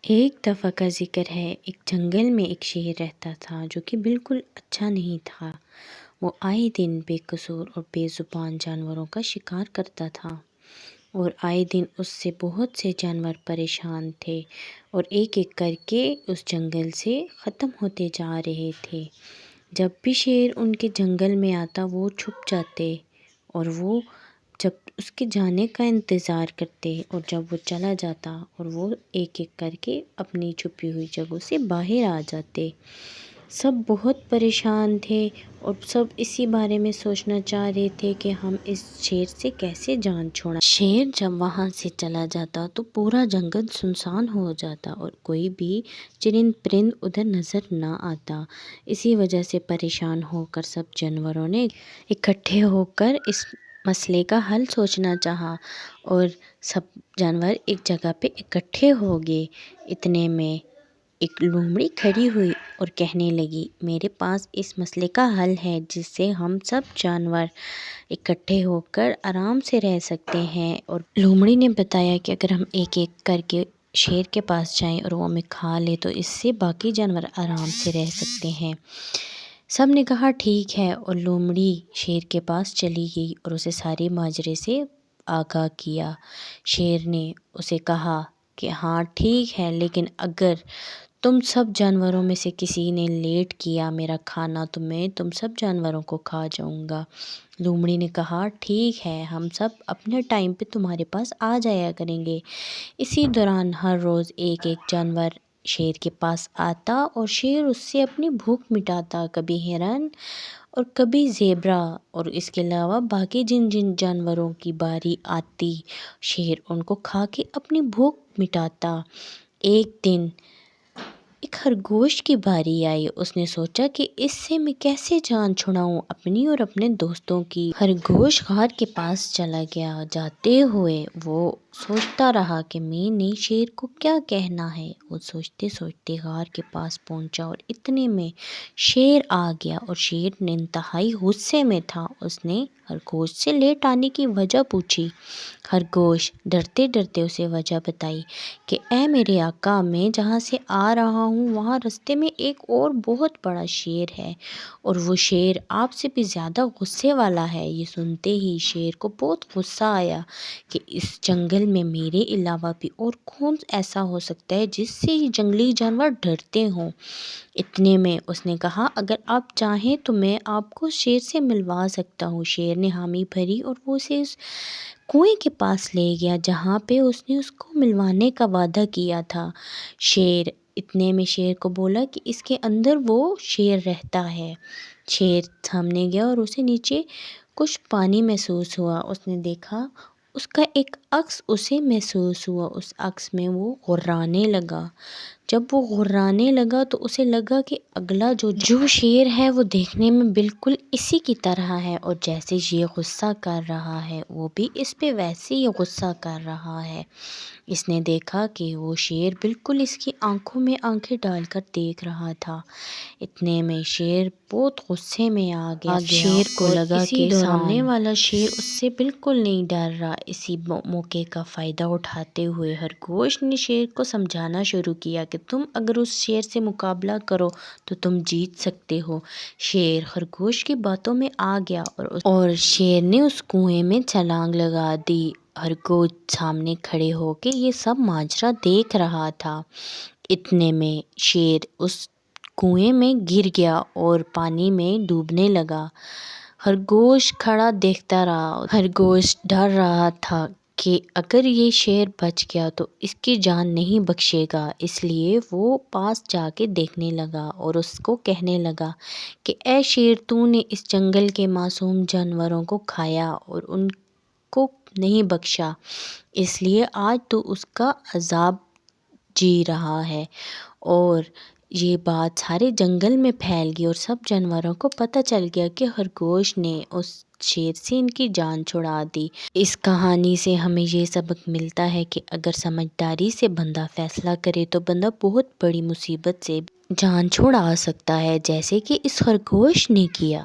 ایک دفعہ کا ذکر ہے، ایک جنگل میں ایک شیر رہتا تھا جو کہ بالکل اچھا نہیں تھا۔ وہ آئے دن بے قصور اور بے زبان جانوروں کا شکار کرتا تھا، اور آئے دن اس سے بہت سے جانور پریشان تھے اور ایک ایک کر کے اس جنگل سے ختم ہوتے جا رہے تھے۔ جب بھی شیر ان کے جنگل میں آتا وہ چھپ جاتے، اور وہ جب اس کے جانے کا انتظار کرتے، اور جب وہ چلا جاتا اور وہ ایک ایک کر کے اپنی چھپی ہوئی جگہوں سے باہر آ جاتے۔ سب بہت پریشان تھے اور سب اسی بارے میں سوچنا چاہ رہے تھے کہ ہم اس شیر سے کیسے جان چھڑائیں۔ شیر جب وہاں سے چلا جاتا تو پورا جنگل سنسان ہو جاتا اور کوئی بھی چرند پرند ادھر نظر نہ آتا۔ اسی وجہ سے پریشان ہو کر سب جانوروں نے اکٹھے ہو کر اس مسئلے کا حل سوچنا چاہا، اور سب جانور ایک جگہ پہ اکٹھے ہو گئے۔ اتنے میں ایک لومڑی کھڑی ہوئی اور کہنے لگی، میرے پاس اس مسئلے کا حل ہے جس سے ہم سب جانور اکٹھے ہو کر آرام سے رہ سکتے ہیں۔ اور لومڑی نے بتایا کہ اگر ہم ایک ایک کر کے شیر کے پاس جائیں اور وہ ہمیں کھا لے تو اس سے باقی جانور آرام سے رہ سکتے ہیں۔ سب نے کہا ٹھیک ہے، اور لومڑی شیر کے پاس چلی گئی اور اسے سارے ماجرے سے آگاہ کیا۔ شیر نے اسے کہا کہ ہاں ٹھیک ہے، لیکن اگر تم سب جانوروں میں سے کسی نے لیٹ کیا میرا کھانا تو میں تم سب جانوروں کو کھا جاؤں گا۔ لومڑی نے کہا ٹھیک ہے، ہم سب اپنے ٹائم پہ تمہارے پاس آ جایا کریں گے۔ اسی دوران ہر روز ایک ایک جانور شیر کے پاس آتا اور شیر اس سے اپنی بھوک مٹاتا، کبھی ہرن اور کبھی زیبرا، اور اس کے علاوہ باقی جن جن جانوروں کی باری آتی شیر ان کو کھا کے اپنی بھوک مٹاتا۔ ایک دن ایک خرگوش کی باری آئی۔ اس نے سوچا کہ اس سے میں کیسے جان چھڑاؤں اپنی اور اپنے دوستوں کی۔ خرگوش غار کے پاس چلا گیا۔ جاتے ہوئے وہ سوچتا رہا کہ میں نے شیر کو کیا کہنا ہے۔ وہ سوچتے سوچتے غار کے پاس پہنچا اور اتنے میں شیر آ گیا، اور شیر انتہائی غصے میں تھا۔ اس نے خرگوش سے لیٹ آنے کی وجہ پوچھی۔ خرگوش ڈرتے ڈرتے اسے وجہ بتائی کہ اے میرے آقا، میں جہاں سے آ رہا ہوں وہاں رستے میں ایک اور بہت بڑا شیر ہے، اور وہ شیر آپ سے بھی زیادہ غصے والا ہے۔ یہ سنتے ہی شیر کو بہت غصہ آیا کہ اس جنگل میں میرے علاوہ بھی اور کون ایسا ہو سکتا ہے جس سے یہ جنگلی جانور ڈرتے ہوں۔ اتنے میں اس نے کہا اگر آپ چاہیں تو میں آپ کو شیر سے ملوا سکتا ہوں۔ شیر نے حامی بھری اور وہ اسے اس کنویں کے پاس لے گیا جہاں پہ اس نے اس کو ملوانے کا وعدہ کیا تھا۔ شیر اتنے میں شیر کو بولا کہ اس کے اندر وہ شیر رہتا ہے۔ شیر سامنے گیا اور اسے نیچے کچھ پانی محسوس ہوا۔ اس نے دیکھا اس کا ایک عکس اسے محسوس ہوا۔ اس عکس میں وہ غرانے لگا۔ جب وہ غرانے لگا تو اسے لگا کہ اگلا جو شیر ہے وہ دیکھنے میں بالکل اسی کی طرح ہے، اور جیسے یہ غصہ کر رہا ہے وہ بھی اس پہ ویسے ہی غصہ کر رہا ہے۔ اس نے دیکھا کہ وہ شیر بالکل اس کی آنکھوں میں آنکھیں ڈال کر دیکھ رہا تھا۔ اتنے میں شیر بہت غصے میں آ گیا۔ شیر کو لگا کہ سامنے والا شیر اس سے بالکل نہیں ڈر رہا۔ اسی موقع کا فائدہ اٹھاتے ہوئے خرگوش نے شیر کو سمجھانا شروع کیا کہ تم اگر اس شیر سے مقابلہ کرو تو تم جیت سکتے ہو۔ شیر خرگوش کی باتوں میں آ گیا اور شیر نے اس کنویں میں چھلانگ لگا دی۔ خرگوش سامنے کھڑے ہو کے یہ سب ماجرا دیکھ رہا تھا۔ اتنے میں شیر اس کنویں میں گر گیا اور پانی میں ڈوبنے لگا۔ خرگوش کھڑا دیکھتا رہا۔ خرگوش ڈر رہا تھا کہ اگر یہ شیر بچ گیا تو اس کی جان نہیں بخشے گا، اس لیے وہ پاس جا کے دیکھنے لگا اور اس کو کہنے لگا کہ اے شیر، تو نے اس جنگل کے معصوم جانوروں کو کھایا اور ان کو نہیں بخشا، اس لیے آج تو اس کا عذاب جی رہا ہے۔ اور یہ بات سارے جنگل میں پھیل گئی اور سب جانوروں کو پتہ چل گیا کہ خرگوش نے اس شیر سے ان کی جان چھڑا دی۔ اس کہانی سے ہمیں یہ سبق ملتا ہے کہ اگر سمجھداری سے بندہ فیصلہ کرے تو بندہ بہت بڑی مصیبت سے جان چھڑا سکتا ہے، جیسے کہ اس خرگوش نے کیا۔